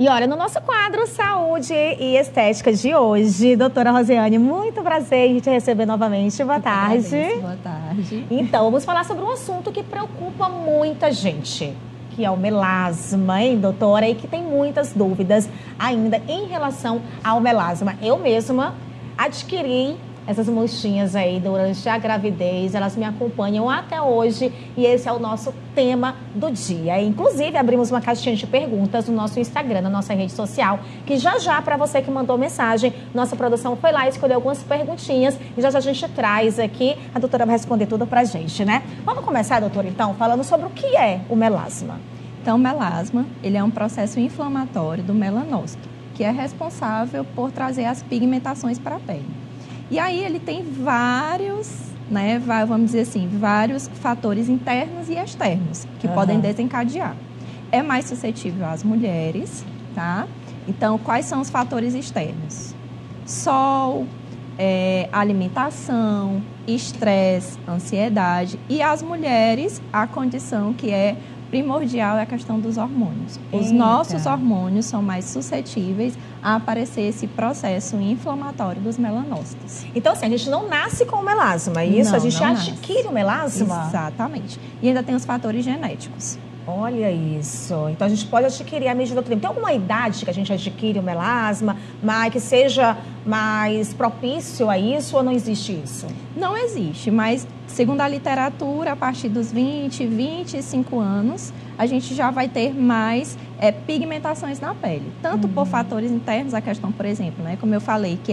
E olha, no nosso quadro Saúde e Estética de hoje, doutora Rosiane, muito prazer em te receber novamente. Boa tarde. Boa tarde. Então, vamos falar sobre um assunto que preocupa muita gente, que é o melasma, hein, doutora? E que tem muitas dúvidas ainda em relação ao melasma. Eu mesma adquiri essas manchinhas aí durante a gravidez, elas me acompanham até hoje e esse é o nosso tema do dia. Inclusive, abrimos uma caixinha de perguntas no nosso Instagram, na nossa rede social, que já para você que mandou mensagem, nossa produção foi lá e escolheu algumas perguntinhas e já a gente traz aqui, a doutora vai responder tudo pra gente, né? Vamos começar, doutora, então, falando sobre o que é o melasma. Então, o melasma, ele é um processo inflamatório do melanócito, que é responsável por trazer as pigmentações para a pele. E aí ele tem vários, né, vamos dizer assim, vários fatores internos e externos que podem desencadear. É mais suscetível às mulheres, tá? Então, quais são os fatores externos? Sol, alimentação, estresse, ansiedade. E as mulheres, a condição que é primordial é a questão dos hormônios. Os nossos hormônios são mais suscetíveis a aparecer esse processo inflamatório dos melanócitos. Então, assim, a gente não nasce com o melasma, é isso? Não, a gente não adquire o melasma? Exatamente. E ainda tem os fatores genéticos. Olha isso. Então, a gente pode adquirir à medida do tempo. Tem alguma idade que a gente adquire o melasma, mas que seja mais propício a isso ou não existe isso? Não existe, mas segundo a literatura, a partir dos 25 anos, a gente já vai ter mais pigmentações na pele. Tanto por fatores internos, a questão, por exemplo, né, como eu falei, que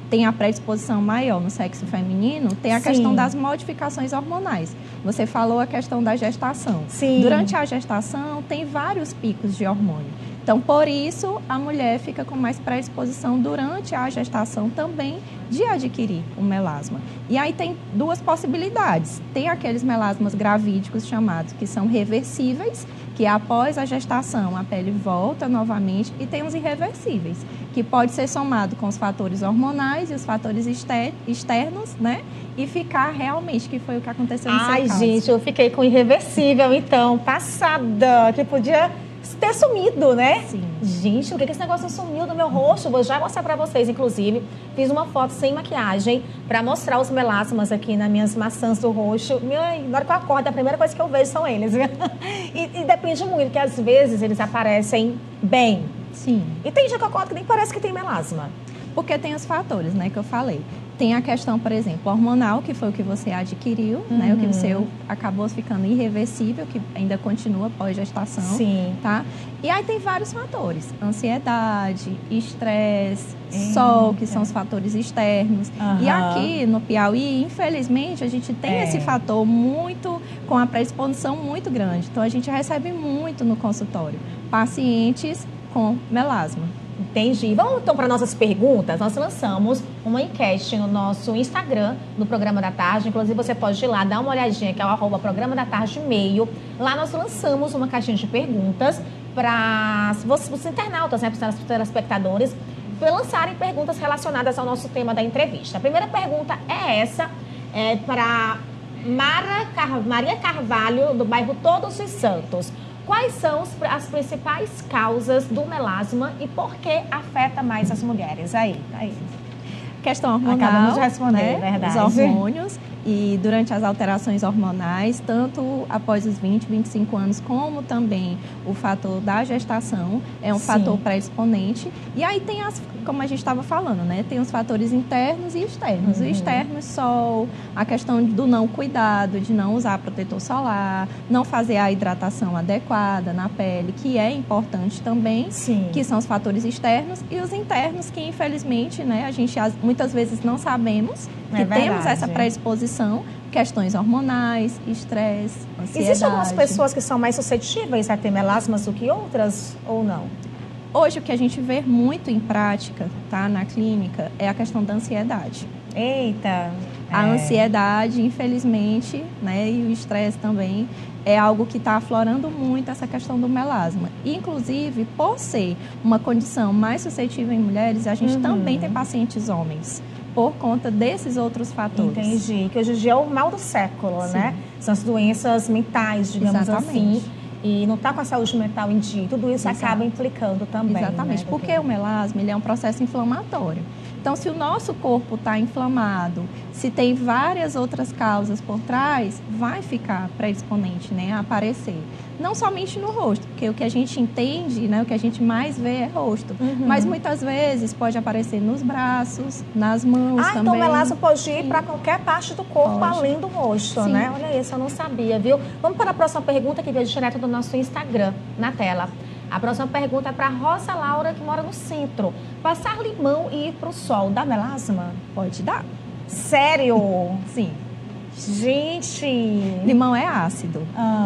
tem a predisposição maior no sexo feminino, tem a questão das modificações hormonais. Você falou a questão da gestação. Sim. Durante a gestação, tem vários picos de hormônio. Então, por isso, a mulher fica com mais predisposição durante a gestação também de adquirir o melasma. E aí tem duas possibilidades. Tem aqueles melasmas gravídicos chamados, que são reversíveis, que após a gestação a pele volta novamente, e tem os irreversíveis, que pode ser somado com os fatores hormonais e os fatores externos, né? E ficar realmente, que foi o que aconteceu no seu caso. Ai, gente, eu fiquei com irreversível, então, passada, que podia ter sumido, né? Sim. Gente, por que esse negócio sumiu do meu rosto? Vou já mostrar pra vocês, inclusive. Fiz uma foto sem maquiagem pra mostrar os melasmas aqui nas minhas maçãs do rosto. Na hora que eu acordo, a primeira coisa que eu vejo são eles. E depende muito, porque às vezes eles aparecem bem. Sim. E tem dia que eu acordo que nem parece que tem melasma. Porque tem os fatores, né, que eu falei. Tem a questão, por exemplo, hormonal, que foi o que você adquiriu, né? O que você acabou ficando irreversível, que ainda continua pós-gestação. Sim. Tá? E aí tem vários fatores. Ansiedade, estresse, sol, que são os fatores externos. E aqui no Piauí, infelizmente, a gente tem esse fator com a predisposição muito grande. Então, a gente recebe muito no consultório pacientes com melasma. Entendi. Vamos então para nossas perguntas. Nós lançamos uma enquete no nosso Instagram, no Programa da Tarde. Inclusive, você pode ir lá, dar uma olhadinha, que é o @Programa da Tarde meio. Lá nós lançamos uma caixinha de perguntas para os internautas, né, para os telespectadores, lançarem perguntas relacionadas ao nosso tema da entrevista. A primeira pergunta é essa, para Maria Carvalho, do bairro Todos os Santos. Quais são as principais causas do melasma e por que afeta mais as mulheres? Aí. Questão hormonal. Acabamos de responder, né? Verdade. Os hormônios e durante as alterações hormonais, tanto após os 25 anos, como também o fator da gestação, é um fator pré-exponente. E aí tem como a gente estava falando, né? Tem os fatores internos e externos. O externo, sol, a questão do não cuidado, de não usar protetor solar, não fazer a hidratação adequada na pele, que é importante também, que são os fatores externos, e os internos, que infelizmente, né, a gente muitas vezes não sabemos que temos essa predisposição, questões hormonais, estresse, ansiedade. Existem algumas pessoas que são mais suscetíveis a ter melasmas do que outras ou não? Hoje, o que a gente vê muito em prática, tá, na clínica, é a questão da ansiedade. Eita! A ansiedade, infelizmente, né, e o estresse também, é algo que está aflorando muito essa questão do melasma. Inclusive, por ser uma condição mais suscetível em mulheres, a gente também tem pacientes homens, por conta desses outros fatores. Entendi. Que hoje em dia é o mal do século, né? São as doenças mentais, digamos assim. e não está com a saúde mental em dia, tudo isso acaba implicando também. Exatamente, né, porque o melasma ele é um processo inflamatório. Então, se o nosso corpo está inflamado, se tem várias outras causas por trás, vai ficar predisponente, né, a aparecer. Não somente no rosto, porque o que a gente entende, né, o que a gente mais vê é rosto. Mas muitas vezes pode aparecer nos braços, nas mãos também. Então o melasma pode ir para qualquer parte do corpo, além do rosto, Sim. né? Olha isso, eu não sabia, viu? Vamos para a próxima pergunta que veio direto do nosso Instagram, na tela. A próxima pergunta é para Rosa Laura, que mora no centro. Passar limão e ir para o sol dá melasma? Pode dar. Sério? Sim. Gente! Limão é ácido,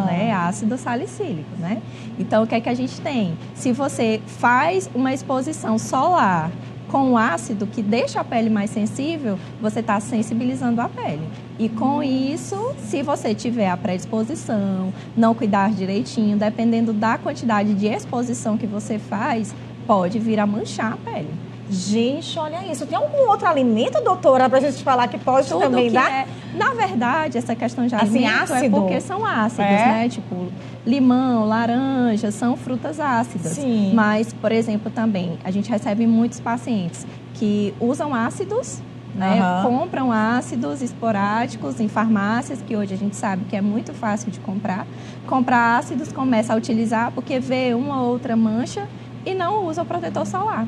né? É ácido salicílico, né? Então, o que é que a gente tem? Se você faz uma exposição solar com ácido que deixa a pele mais sensível, você está sensibilizando a pele. E com isso, se você tiver a predisposição, não cuidar direitinho, dependendo da quantidade de exposição que você faz, pode vir a manchar a pele. Gente, olha isso. Tem algum outro alimento, doutora, pra gente falar que pode Tudo também que dar? Na verdade, essa questão de Assim, alimento é ácido? porque são ácidos, né? Tipo, limão, laranja, são frutas ácidas. Sim. Mas, por exemplo, também, a gente recebe muitos pacientes que usam ácidos, né? Compram ácidos esporádicos em farmácias, que hoje a gente sabe que é muito fácil de comprar. Compra ácidos, começa a utilizar porque vê uma ou outra mancha e não usa o protetor solar.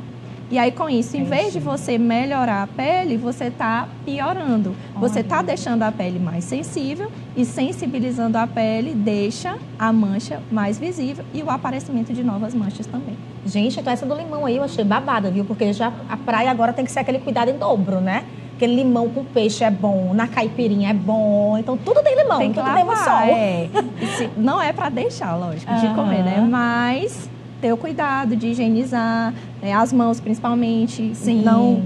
E aí, com isso, em vez de você melhorar a pele, você está piorando. Você está deixando a pele mais sensível e sensibilizando a pele deixa a mancha mais visível e o aparecimento de novas manchas também. Gente, então essa do limão aí eu achei babada, viu? Porque já a praia agora tem que ser aquele cuidado em dobro, né? Aquele limão com peixe é bom, na caipirinha é bom. Então tudo tem limão, tem que tudo lavar, tem sol. Não é para deixar, lógico, de comer, né? Mas ter o cuidado de higienizar, né, as mãos principalmente, não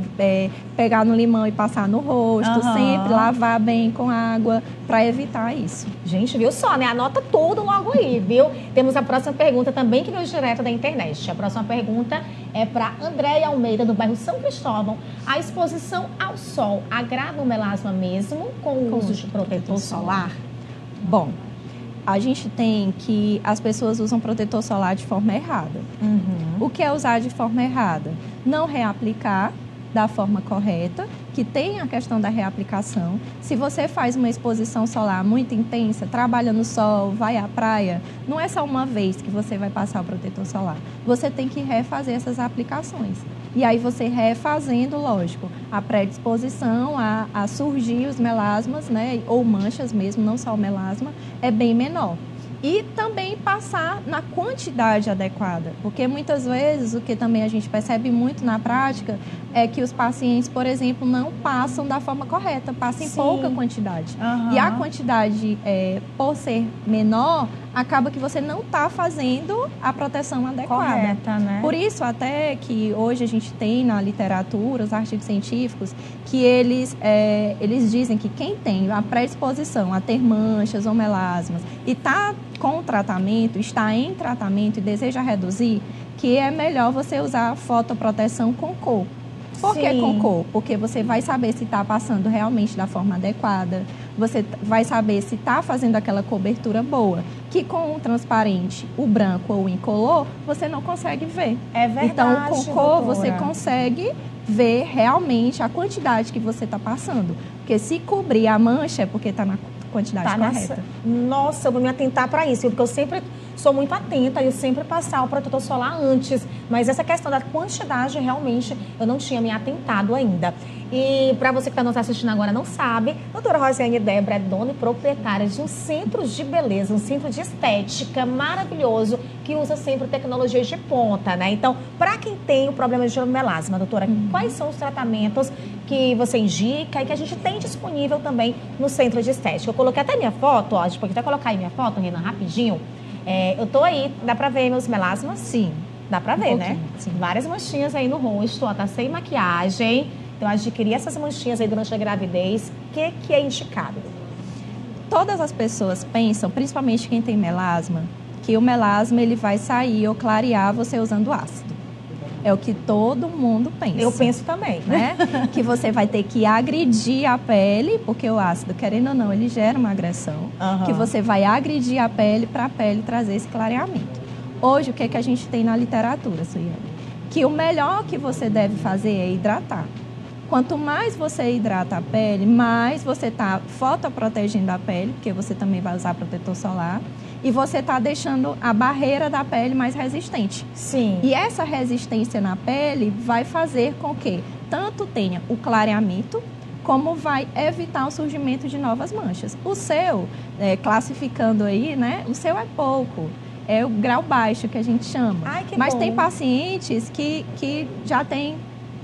pegar no limão e passar no rosto, sempre lavar bem com água para evitar isso. Gente, viu só, né? Anota tudo logo aí, viu? Temos a próxima pergunta também que veio direto da internet. A próxima pergunta é para Andréia Almeida, do bairro São Cristóvão. A exposição ao sol agrava o melasma mesmo com o uso de protetor solar? Bom, a gente tem que as pessoas usam protetor solar de forma errada. O que é usar de forma errada? Não reaplicar da forma correta, que tem a questão da reaplicação. Se você faz uma exposição solar muito intensa, trabalha no sol, vai à praia, não é só uma vez que você vai passar o protetor solar. Você tem que refazer essas aplicações. E aí você refazendo, lógico, a predisposição a surgir os melasmas, né, ou manchas mesmo, não só o melasma, é bem menor. E também passar na quantidade adequada, porque muitas vezes o que também a gente percebe muito na prática é que os pacientes, por exemplo, não passam da forma correta, passam em pouca quantidade. E a quantidade, por ser menor, acaba que você não está fazendo a proteção adequada. Correta, né? Por isso, até que hoje a gente tem na literatura, os artigos científicos, que eles dizem que quem tem a predisposição a ter manchas ou melasmas e está com tratamento, está em tratamento e deseja reduzir, que é melhor você usar fotoproteção com cor. Por que com cor? Porque você vai saber se está passando realmente da forma adequada, você vai saber se está fazendo aquela cobertura boa, que com o transparente, o branco ou o incolor, você não consegue ver. É verdade, então, com cor, doutora, você consegue ver realmente a quantidade que você está passando. Porque se cobrir a mancha é porque está na quantidade correta. Nossa, eu vou me atentar para isso, porque eu sempre sou muito atenta e eu sempre passar o protetor solar antes. Mas essa questão da quantidade, realmente, eu não tinha me atentado ainda. E para você que está nos assistindo agora não sabe, a doutora Rosiane Débora é dona e proprietária de um centro de beleza, um centro de estética maravilhoso, que usa sempre tecnologias de ponta, né? Então, para quem tem o problema de melasma, doutora, quais são os tratamentos que você indica e que a gente tem disponível também no centro de estética? Eu coloquei até minha foto, ó, a gente pode até colocar aí minha foto, Renan, rapidinho. Eu tô aí, dá pra ver meus melasmas? Sim. Dá pra ver, né? Sim. Várias manchinhas aí no rosto, ó, tá sem maquiagem. Então, adquirir essas manchinhas aí durante a gravidez, o que é indicado? Todas as pessoas pensam, principalmente quem tem melasma, que o melasma ele vai sair ou clarear você usando ácido. É o que todo mundo pensa. Eu penso também. Né? Que você vai ter que agredir a pele, porque o ácido, querendo ou não, ele gera uma agressão. Que você vai agredir a pele para a pele trazer esse clareamento. Hoje, o que, que a gente tem na literatura, Suiane? Que o melhor que você deve fazer é hidratar. Quanto mais você hidrata a pele, mais você está fotoprotegendo a pele, porque você também vai usar protetor solar, e você está deixando a barreira da pele mais resistente. Sim. E essa resistência na pele vai fazer com que tanto tenha o clareamento, como vai evitar o surgimento de novas manchas. O seu, classificando aí, né? O seu é pouco. É o grau baixo que a gente chama. Ai, que Mas bom. tem pacientes que já têm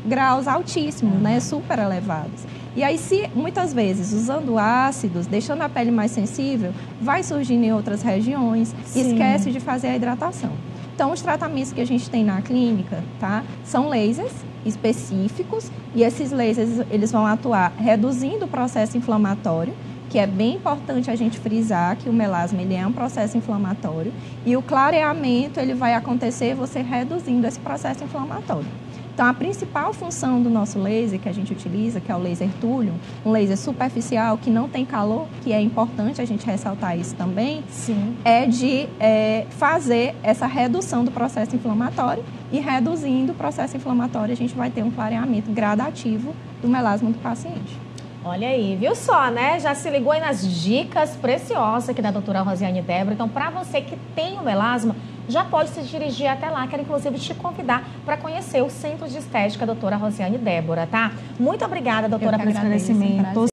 graus altíssimos, né, super elevados. E aí, se muitas vezes usando ácidos, deixando a pele mais sensível, vai surgindo em outras regiões, Sim. esquece de fazer a hidratação. Então, os tratamentos que a gente tem na clínica, tá, são lasers específicos, e esses lasers eles vão atuar reduzindo o processo inflamatório, que é bem importante a gente frisar que o melasma ele é um processo inflamatório, e o clareamento ele vai acontecer você reduzindo esse processo inflamatório. Então, a principal função do nosso laser que a gente utiliza, que é o laser Thulium, um laser superficial que não tem calor, que é importante a gente ressaltar isso também, Sim. é de fazer essa redução do processo inflamatório, e reduzindo o processo inflamatório a gente vai ter um clareamento gradativo do melasma do paciente. Olha aí, viu só, né? Já se ligou aí nas dicas preciosas aqui da doutora Rosiane Débora. Então, para você que tem o melasma, já pode se dirigir até lá. Quero, inclusive, te convidar para conhecer o Centro de Estética doutora Rosiane Débora, tá? Muito obrigada, doutora, pelo esclarecimento.